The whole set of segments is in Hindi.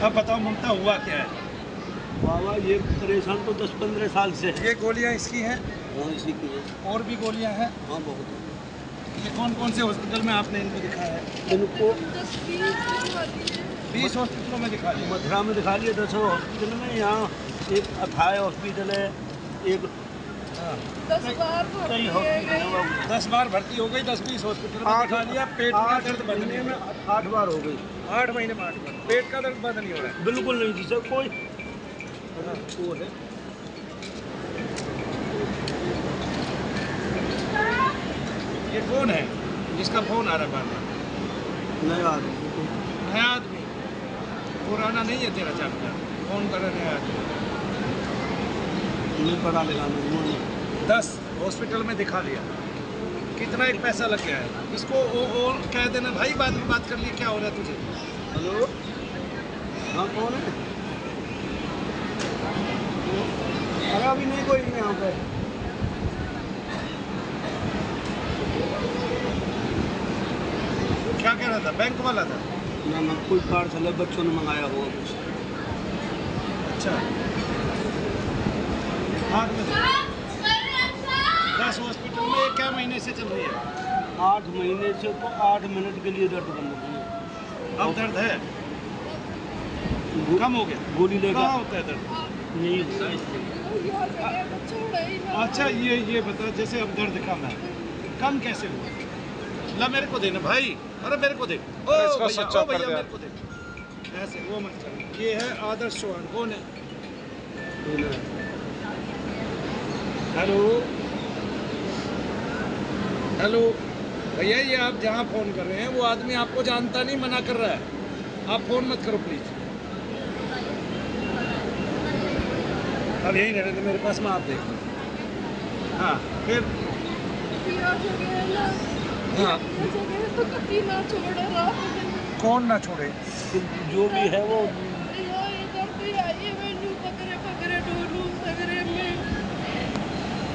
अब बताओ ममता, हुआ क्या है? बाबा ये परेशान तो 10-15 साल से है। ये गोलियां इसकी हैं? हाँ इसी की है। और भी गोलियां हैं? हाँ बहुत है। ये कौन कौन से हॉस्पिटल में आपने इनको दिखाया है? इनको 20 हॉस्पिटलों में दिखा दिया। मथुरा में दिखा लिया 10 हॉस्पिटल में, यहाँ एक अथाय हॉस्पिटल है, एक 10 बार कई हॉस्पिटल है बाबू। 10 बार भर्ती हो गई, 10-20 हॉस्पिटल में दिखा लिया। पेट का दर्द बंद नहीं महीने हो में रहा। 8 बार हो गई। 8 महीने में 8 बार पेट का दर्द बंद नहीं हो रहा है। बिल्कुल नहीं जी सर, कोई वो है। ये कौन है जिसका फोन आ रहा है बार-बार? नया नया आदमी, पुराना नहीं है तेरा चाचा? फोन कर रहा नया आदमी। नहीं पढ़ा लिखा नहीं। 10 हॉस्पिटल में दिखा लिया, कितना एक पैसा लग गया है इसको? और कह देना भाई, बाद में बात कर लिए, क्या हो रहा है तुझे? हेलो हाँ कौन है? अरे अभी नहीं कोई यहाँ पे। क्या कह रहा था? बैंक वाला था? ना कोई पार्सल है, बच्चों ने मंगाया हुआ कुछ। अच्छा, हाथ में 10 हॉस्पिटल में क्या महीने से चल रही है? 8 महीने से तो 8 मिनट के लिए दर्द बंद हो गई। अब दर्द है? कम हो गया? गोली लेकर कहाँ होता है दर्द? नहीं होता इसलिए। अच्छा ये बता, जैसे अब दर्द कम है, कम कैसे हुआ? ला मेरे को देना भाई, अरे मेरे को दे। ओ भैया मेरे को दे। ऐसे वो मत कर। ये है आदर्श चौहान। कौन है? हेलो हेलो भैया, ये आप जहाँ फ़ोन कर रहे हैं वो आदमी आपको जानता नहीं, मना कर रहा है। आप फ़ोन मत करो प्लीज़। अब यही रहने दो मेरे पास में, आप देख लो। हाँ फिर हाँ, कौन ना छोड़े? जो भी है वो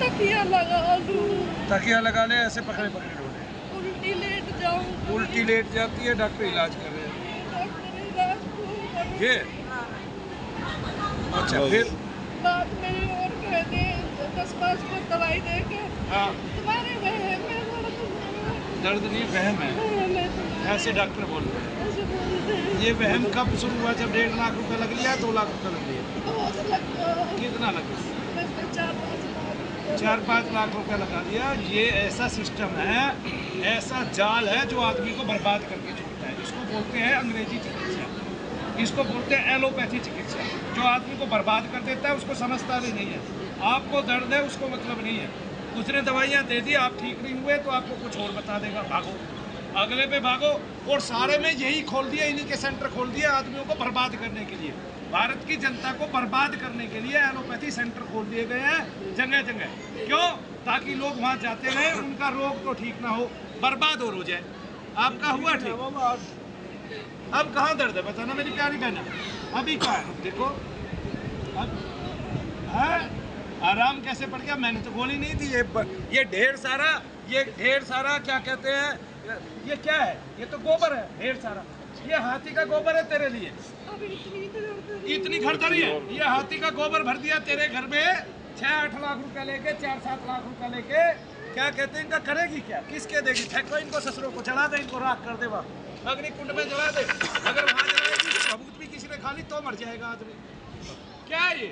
तकिया लगा लूं, तकिया लगा ले, ऐसे पकड़े पकड़े डोले। उल्टी लेट जाऊं, उल्टी लेट जाती है, डॉक्टर इलाज कर रहे हैं। डॉक्टर इलाज को ये अच्छा, फिर बात में और कहते 10-5 को दवाई दे के हाँ, तुम्हारे वहम में दर्द नहीं वहम है, ऐसे डॉक्टर बोल रहे हैं। ये वहम कब शुरू हुआ? जब 1.5 लाख रुपए लग लिया, 2 लाख रुपए लग लिया? कितना लग गया? 4-5 लाख रुपए लगा दिया। ये ऐसा सिस्टम है, ऐसा जाल है जो आदमी को बर्बाद करके छोड़ता है। इसको बोलते हैं अंग्रेजी चिकित्सा, इसको बोलते हैं एलोपैथी चिकित्सा। जो आदमी को बर्बाद कर देता है उसको समझता भी नहीं है। आपको दर्द है उसको मतलब नहीं है, उसने दवाइयाँ दे दी, आप ठीक नहीं हुए तो आपको कुछ और बता देगा, भागो अगले पे भागो। और सारे में यही खोल दिया, इन्हीं के सेंटर खोल दिए आदमियों को बर्बाद करने के लिए। भारत की जनता को बर्बाद करने के लिए एलोपैथी सेंटर खोल दिए गए हैं जगह जगह। क्यों? ताकि लोग वहाँ जाते रहें, उनका रोग तो ठीक ना हो, बर्बाद और हो जाए। आपका हुआ ठीक, अब कहाँ दर्द है बताना मेरी प्यारी बहना? अभी क्या है देखो, अब है आराम कैसे पड़ गया? मैंने तो गोली नहीं दी। ये ढेर सारा क्या कहते हैं, ये क्या है? ये तो गोबर है ढेर सारा। ये हाथी का गोबर है तेरे लिए। इतनी खड़खड़ी है, ये हाथी का गोबर भर दिया तेरे घर में। 6-8 लाख रुपया लेके, 4-7 लाख रुपया लेके, क्या कहते हैं इनका करेगी क्या? किसके देगी? फेंको इनको, ससुरों को चढ़ा दे, इनको राख कर दे, वहाँ अग्नि कुंड में जला दे। अगर वहाँ जलाएगी, सबूत भी किसी ने खा ली तो मर जाएगा आदमी। क्या ये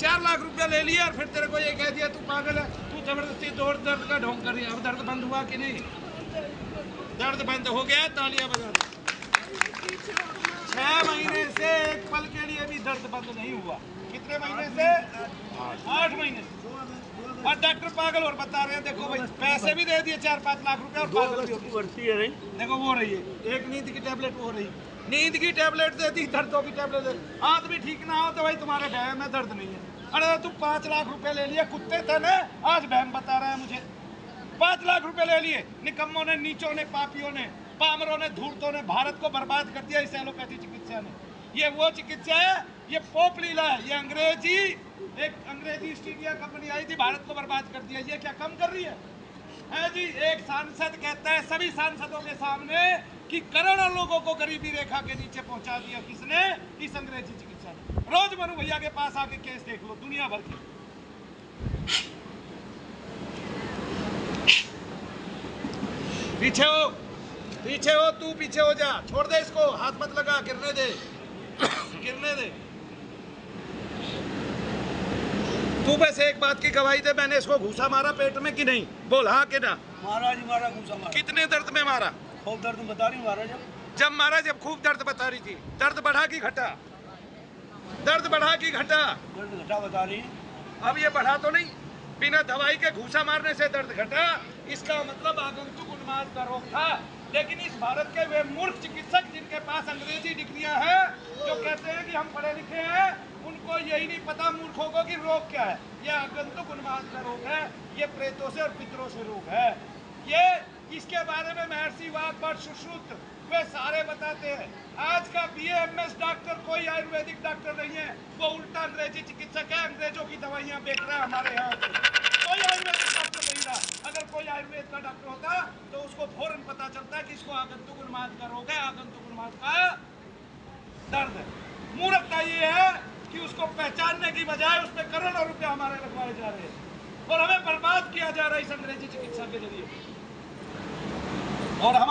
4 लाख रुपया ले लिया और फिर तेरे को ये कह दिया तू पागल है, तू जबरदस्ती दौड़ दर्द का ढोंग कर रही है। अब दर्द बंद हुआ कि नहीं? दर्द बंद हो गया, तालियां बजा दो। 6 महीने से एक पल के लिए भी दर्द बंद नहीं हुआ। कितने महीने से? 8 महीने से। और डॉक्टर पागल और बता रहे हैं। देखो भाई, पैसे भी दे दिए 4-5 लाख रुपए और पागल भी बढ़ती है नहीं। देखो वो रही है, एक नींद की टैबलेट हो रही, नींद की टैबलेट दे दी, दर्दों की टैबलेट दे। आदमी ठीक ना हो तो भाई तुम्हारे बहम में दर्द नहीं है। अरे तू 5 लाख रुपए ले लिए, कुत्ते थे ना, आज बहम बता रहा है मुझे। 5 लाख रुपए ले लिए, निकम्मों ने, नीचों ने, पापियों ने, पामरों ने, धूर्तों ने भारत को बर्बाद कर दिया इस एलोपैथी चिकित्सा ने। ये वो चिकित्सा है, ये पोप लीला है। ये एक अंग्रेजी ईस्ट इंडिया कंपनी आई थी, भारत को बर्बाद कर दिया। ये क्या कम कर रही है? है जी। एक सांसद कहता है सभी सांसदों के सामने कि करोड़ों लोगों को गरीबी रेखा के नीचे पहुंचा दिया किसने? इस अंग्रेजी चिकित्सा ने। रोज मनु भैया के पास आके केस देख लो दुनिया भर के। पीछे हो तू, पीछे हो जा, छोड़ दे इसको, हाथ मत लगा, गिरने दे गिरने दे। तू बस एक बात की गवाही दे, मैंने इसको घूसा मारा पेट में कि नहीं? बोल हाँ कि ना। मारा जी, मारा, घूसा मारा। कितने दर्द में मारा? खूब दर्द बता रही हूँ, मारा जब मारा, जब खूब दर्द बता रही थी। दर्द बढ़ा कि घटा? दर्द बढ़ा कि घटा? दर्द घटा बता रही। अब ये बढ़ा तो नहीं? बिना दवाई के घूसा मारने से दर्द घटा, इसका मतलब आगंतुक उन्माद का रोग था। लेकिन इस भारत के वे मूर्ख चिकित्सक जिनके पास अंग्रेजी डिग्रियां हैं, जो कहते हैं कि हम पढ़े लिखे हैं, उनको यही नहीं पता मूर्खों को कि रोग क्या है। ये आगंतुक उन्माद का रोग है, ये प्रेतों से और पितरों से रोग है। ये इसके बारे में महर्षि वाग्भट, सुश्रुत वे सारे बताते हैं। आज का BA-MS डॉक्टर कोई आयुर्वेदिक डॉक्टर नहीं है, वो उल्टा अंग्रेजी चिकित्सक है, अंग्रेजों की दवाइयां बेच रहा है हमारे यहाँ। कोई आयुर्वेदिक डॉक्टर नहीं रहा। अगर कोई आयुर्वेद का डॉक्टर होता तो उसको फौरन पता चलता है कि इसको आगंतुक उन्माद का रोग है, आगंतुक उन्माद का दर्द है। मूर्खता ये है कि उसको पहचानने की बजाय उस पर करोड़ों रुपए हमारे लगवाए जा रहे हैं और हमें बर्बाद किया जा रहा है इस अंग्रेजी चिकित्सा के जरिए। और हम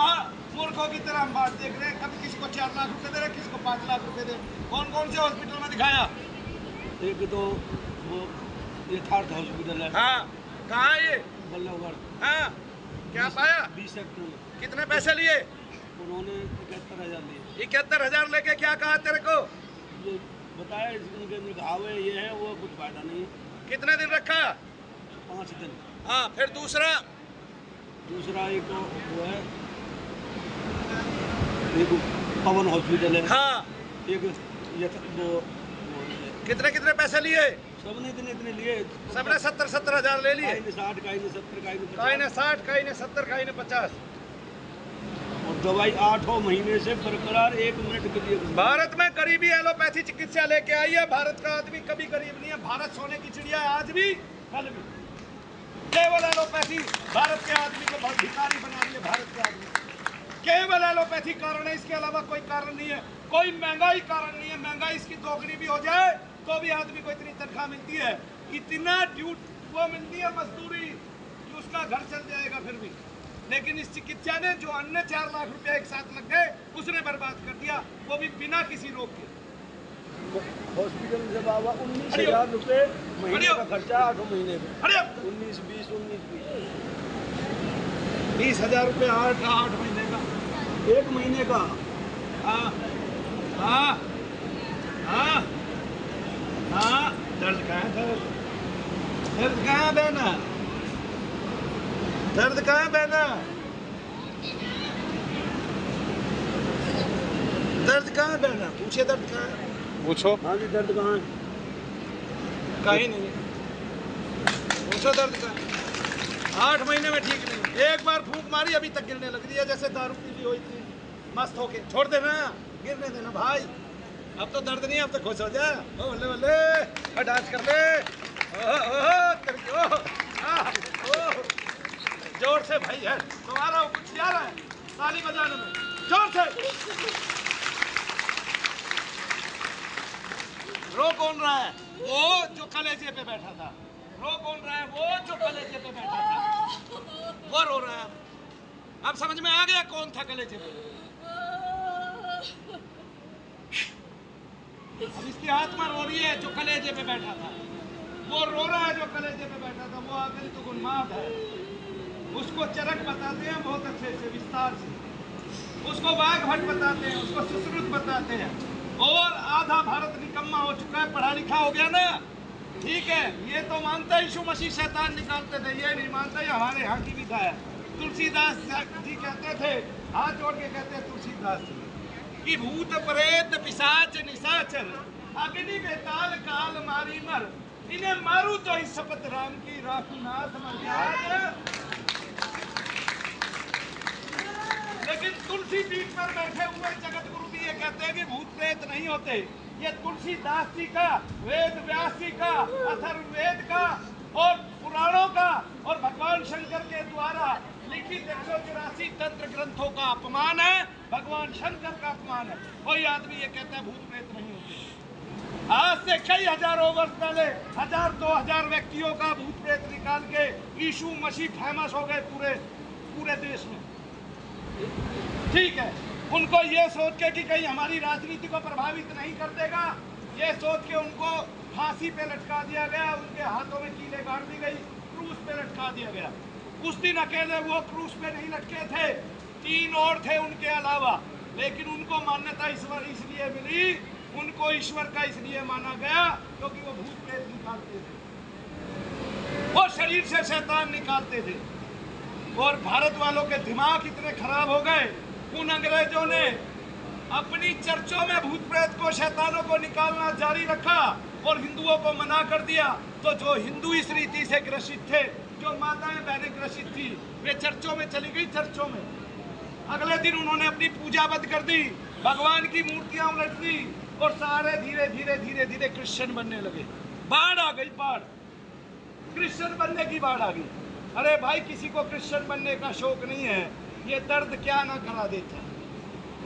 मूर्खों की तरह हम बात देख रहे हैं, कभी किसी को 4 लाख रुपए दे रहे, किसी को 5 लाख रुपए दे। कौन कौन से हॉस्पिटल में दिखाया? एक तो वो यथार्थ हॉस्पिटल है। हाँ, कहाँ है ये? बल्लभगढ़। हाँ, क्या पाया? 20 सेक्टर में। कितने पैसे लिए? उन्होंने 71,000 लिए। 71,000 लेके क्या कहा तेरे को? ये बताया इनके अंदर घावे ये है, वो कुछ फायदा नहीं। कितने दिन रखा? 5 दिन। हाँ, फिर दूसरा एक वो है, एक पवन हॉस्पिटल है। हाँ, एक वो कितने पैसे लिए? सबने इतने लिए। सबने 70,000 ले लिए। 60, 70, काई ने 60, काई ने 70, काई ने 50। और दवाई 8 महीने से बरकरार 1 मिनट के लिए। भारत में गरीबी एलोपैथी चिकित्सा लेके आई है। भारत का आदमी कभी गरीब नहीं है। भारत सोने की चिड़िया है, आज भी कल भी। केवल एलोपैथी भारत के आदमी को बहुत भिखारी बना रही है। भारत के आदमी केवल एलोपैथी कारण है, इसके अलावा कोई कारण नहीं है। कोई महंगाई कारण नहीं है। महंगाई इसकी दोगुनी भी हो जाए तो भी आदमी को इतनी तनख्वाह मिलती है, इतना वो मिलती है मजदूरी कि उसका घर चल जाएगा फिर भी। लेकिन इस चिकित्सा ने जो अन्य 4 लाख रुपए एक साथ लग गए, उसने बर्बाद कर दिया, वो भी बिना किसी रोग के। हॉस्पिटल से बाबा 19,000 रुपए महीने का खर्चा, 8 महीने में। 19, 20, 20,000 रुपये 8 महीने का, 1 महीने का। हाँ हाँ हाँ हाँ। दर्द कहाँ है? दर्द कहाँ बहना? दर्द कहाँ बहना? दर्द कहाँ बहना? पूछे दर्द कहाँ है? पूछो। हाँ जी, दर्द कहाँ है? कहीं नहीं। पूछो दर्द कहाँ है? 8 महीने में ठीक नहीं। एक बार फूंक मारी अभी तक गिरने लग रही है, जैसे दारू पी ली हुई थी मस्त होके। छोड़ देना, गिरने देना भाई। अब तो दर्द नहीं, अब तो खुश हो जा। ओ बल्ले बल्ले, डांस कर ले। जोर से भाई है तुम्हारा कुछ यार है, ताली बजाने में जोर से। रो कौन रहा है? वो जो कलेजे पे बैठा था। रो कौन रहा है? वो जो कलेजे पे बैठा था, वो रो रहा है। अब समझ में आ गया कौन था कलेजे पे? अब इसकी आत्मा रो रही है जो कलेजे पे बैठा था। वो रो रहा है जो कलेजे पे बैठा था। वो आगंतुक उन्माद है। उसको चरक बताते हैं बहुत अच्छे से, विस्तार से। उसको वाग्भट बताते हैं, उसको सुश्रुत बताते हैं। और आधा भारत निकम्मा हो चुका है, पढ़ा लिखा हो गया ना। ठीक है, ये तो मानता है यीशु मसीह शैतान निकालते थे, ये नहीं मानता ये हमारे यहाँ की विधा है। तुलसीदास जी कहते थे, हाथ जोड़ के कहते हैं तुलसीदास जी कि भूत प्रेत पिशाच निशाचर अग्नि बेताल काल मारी मर, इन्हें मारू तो इस शपथ राम की राखुनाथ मर्याद। लेकिन तुलसी पीठ पर बैठे हुए जगत गुरु भी ये कहते हैं कि भूत प्रेत नहीं होते। ये तुलसीदास जी का, वेद व्यास जी का, अथर्ववेद का और पुराणों का और भगवान शंकर के द्वारा लिखित 184 तंत्र ग्रंथों का अपमान है, भगवान शंकर का अपमान है। कोई आदमी ये कहता है भूत प्रेत नहीं होते। आज से कई हजारों वर्ष पहले 1000-2000 व्यक्तियों का भूत प्रेत निकाल के यीशु मसीह फेमस हो गए पूरे देश में। ठीक है, उनको ये सोच के कि कहीं हमारी राजनीति को प्रभावित नहीं कर देगा, ये सोच के उनको फांसी पे लटका दिया गया, उनके हाथों में कीलें गाड़ दी गई, क्रूस पे लटका दिया गया। उस दिन अकेले वो क्रूस पे नहीं लटके थे, 3 और थे उनके अलावा, लेकिन उनको मान्यता ईश्वर इसलिए मिली, उनको ईश्वर का इसलिए माना गया क्योंकि वो भूत प्रेत निकालते थे, वो शरीर से शैतान निकालते थे। और भारत वालों के दिमाग इतने खराब हो गए, उन अंग्रेजों ने अपनी चर्चों में भूत प्रेत को, शैतानों को निकालना जारी रखा और हिंदुओं को मना कर दिया। तो जो हिंदू इस रीति से ग्रसित थे, जो माताएं बहनें ग्रसित थी, वे चर्चों में चली गई। चर्चों में अगले दिन उन्होंने अपनी पूजा बंद कर दी, भगवान की मूर्तियां उलट दी और सारे धीरे धीरे क्रिश्चियन बनने लगे। बाढ़ आ गई, बाढ़, क्रिश्चियन बनने की बाढ़ आ गई। अरे भाई, किसी को क्रिश्चियन बनने का शौक नहीं है, ये दर्द क्या ना करा देता,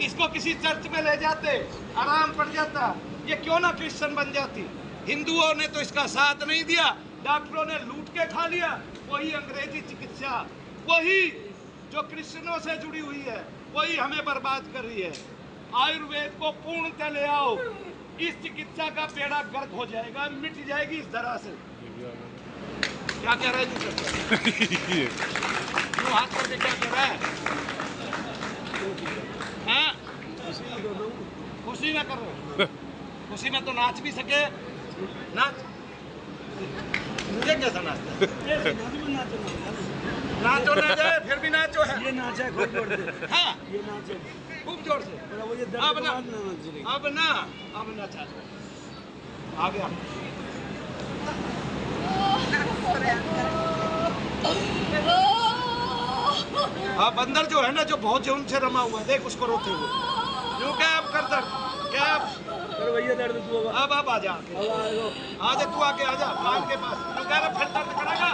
इसको किसी चर्च में ले जाते, आराम पड़ जाता, ये क्यों ना क्रिश्चियन बन जाती। हिंदुओं ने तो इसका साथ नहीं दिया, डॉक्टरों ने लूट के खा लिया। वही अंग्रेजी चिकित्सा, वही जो क्रिश्चियनों से जुड़ी हुई है, वही हमें बर्बाद कर रही है। आयुर्वेद को पूर्णतः ले आओ, इस चिकित्सा का बेड़ा गर्क हो जाएगा, मिट जाएगी इस धरा से। क्या कह रहा है जी? क्यों हाथ करके क्या कह रहा है? हाँ? खुशी ना करो, खुशी में तो नाच भी सके, नाच। मुझे कैसा नाचता है? नाचो ना जाए फिर भी नाचो है। ये नाच है खूब जोर से। हाँ, ये नाच है खूब जोर से। वो ये दर्द अब के ना, बाद ना नाच रही। अब ना चाचो आ गया। हाँ, बंदर जो है ना, जो बहुत जुल्म से रमा हुआ है, देख उसको रोते हुए। क्यों क्या अब कर दर्द, क्या अरे भैया दर्द तू अब आ जा, आ जा तू आके, आ जा कान के पास। तो कह रहा फिर दर्द करेगा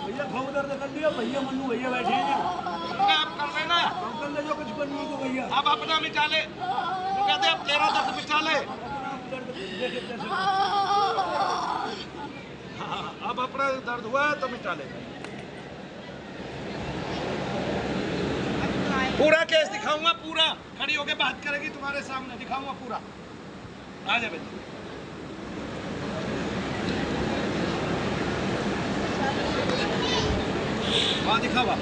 भैया, खूब दर्द कर दिया भैया, मन्नू भैया बैठे हैं। क्या अब कर लेना, कर ले जो कुछ करनी तो भैया। अब अपना मिटा ले, तो कहते अब तेरा दर्द मिटा ले। हाँ, अब अपना दर्द हुआ है तो मिटा ले। पूरा केस दिखाऊंगा, पूरा खड़ी होके बात करेगी तुम्हारे सामने, दिखाऊंगा पूरा। आ जा बेटा, वहाँ दिखावा।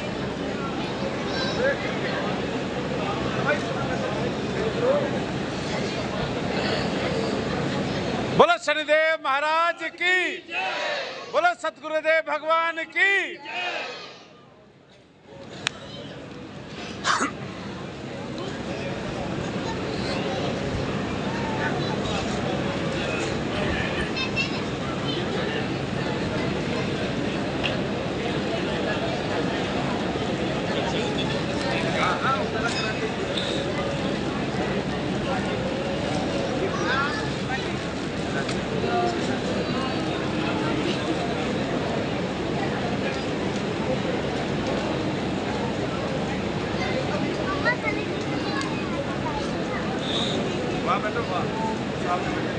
बोलो शनिदेव महाराज की, बोलो सतगुरुदेव भगवान की। वहाँ बैठो, वहाँ सामने बैठो।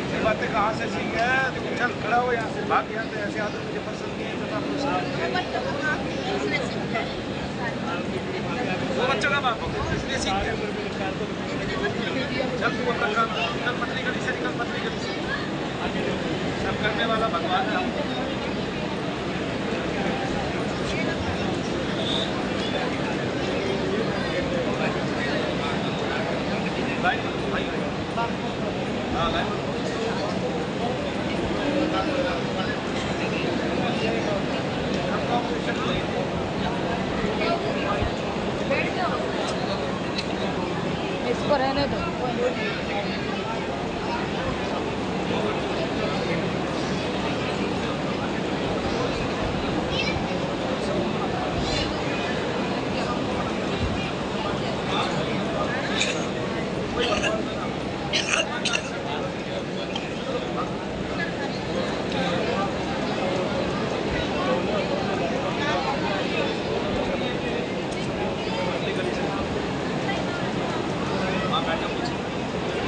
ये बातें कहाँ से सीख है? चल खड़ा हो यहाँ से, भाग यहाँ से। ऐसे आदमी मुझे पसंद नहीं है, बता वो बच्चों का बाप हो, इसलिए सीख गया। चल तू अपना काम, निकल पतली गली से, निकल पतली गली से। सब करने वाला भगवान है। इसको रहने दो।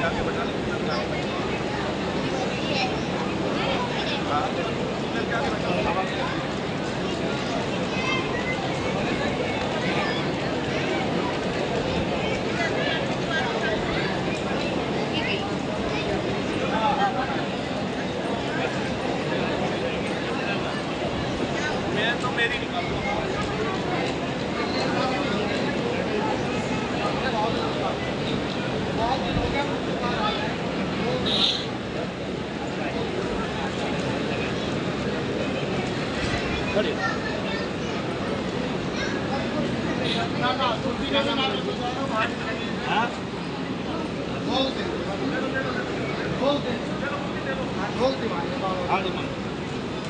आगे बढ़ा लेकिन मैं तो मेरी निकालूंगा।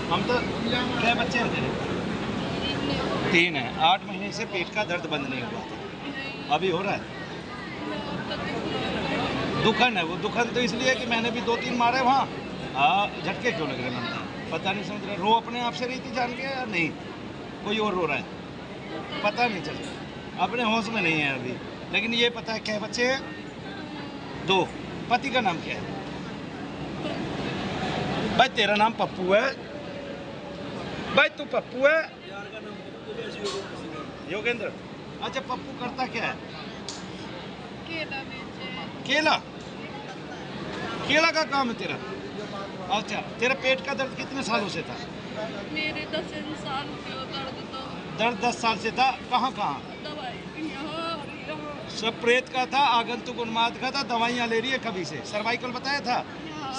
हम तो क्या बच्चे हैं तेरे? 3 है। 8 महीने से पेट का दर्द बंद नहीं हुआ था, अभी हो रहा है। दुखन है वो, दुखन तो इसलिए कि मैंने भी 2-3 मारे वहाँ। झटके क्यों लग रहे हैं? पता नहीं समझ रहे। रो अपने आप से रही थी जान के या नहीं? कोई और रो रहा है? पता नहीं चल रहा, अपने होश में नहीं है अभी। लेकिन ये पता है क्या बच्चे हैं? 2। पति का नाम क्या है? भाई तेरा नाम पप्पू है? भाई तू पप्पू है? योगेंद्र। अच्छा पप्पू करता क्या है? केला बेचे। केला? केला का काम है तेरा? अच्छा तेरा पेट का दर्द कितने सालों से था? मेरे 10 साल के दर्द तो दर्द 10 साल से था। कहाँ कहाँ? दवाई यहाँ और यहाँ। सब प्रेत का था, आगंतुक उन्माद का था। दवाइयाँ ले रही है कभी से? सर्वाइकल बताया था,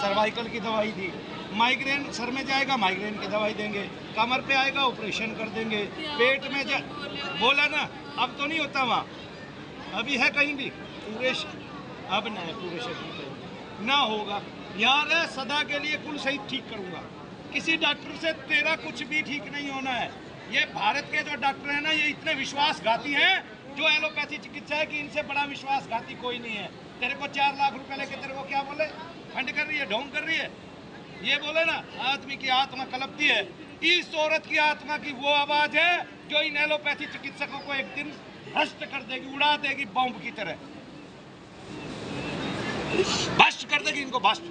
सर्वाइकल की दवाई दी। माइग्रेन सर में जाएगा, माइग्रेन की दवाई देंगे। कमर पे आएगा, ऑपरेशन कर देंगे। पेट में जा बोला ना, अब तो नहीं होता वहाँ, अभी है कहीं भी पूरे अब न है पूरे शरीर पे ना होगा। यार है सदा के लिए कुल सही ठीक करूँगा। किसी डॉक्टर से तेरा कुछ भी ठीक नहीं होना है। ये भारत के जो डॉक्टर हैं ना, ये इतने विश्वासघाती हैं जो एलोपैथी चिकित्सा है कि इनसे बड़ा विश्वासघाती कोई नहीं है। तेरे को 4 लाख रुपए लेके तेरे को क्या बोले? फंड कर रही है, ढोंग कर रही है। ये बोले ना आदमी की आत्मा कलपती है, इस औरत की आत्मा की वो आवाज है जो इन एलोपैथी चिकित्सकों को एक दिन भ्रष्ट कर देगी, उड़ा देगी बॉम्ब की तरह। भ्रष्ट कर देगी इनको, भ्रष्ट।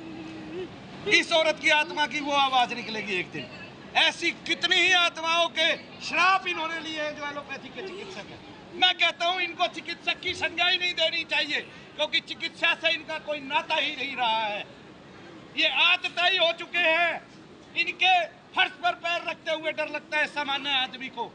इस औरत की आत्मा की वो आवाज निकलेगी एक दिन। ऐसी कितनी ही आत्माओं के श्राप इन्होंने लिए हैं जो एलोपैथी के चिकित्सक हैं। मैं कहता हूं इनको चिकित्सक की संज्ञा ही नहीं देनी चाहिए, क्योंकि चिकित्सा से इनका कोई नाता ही नहीं रहा है। ये आतताई हो चुके हैं, इनके फर्श पर पैर रखते हुए डर लगता है सामान्य आदमी को।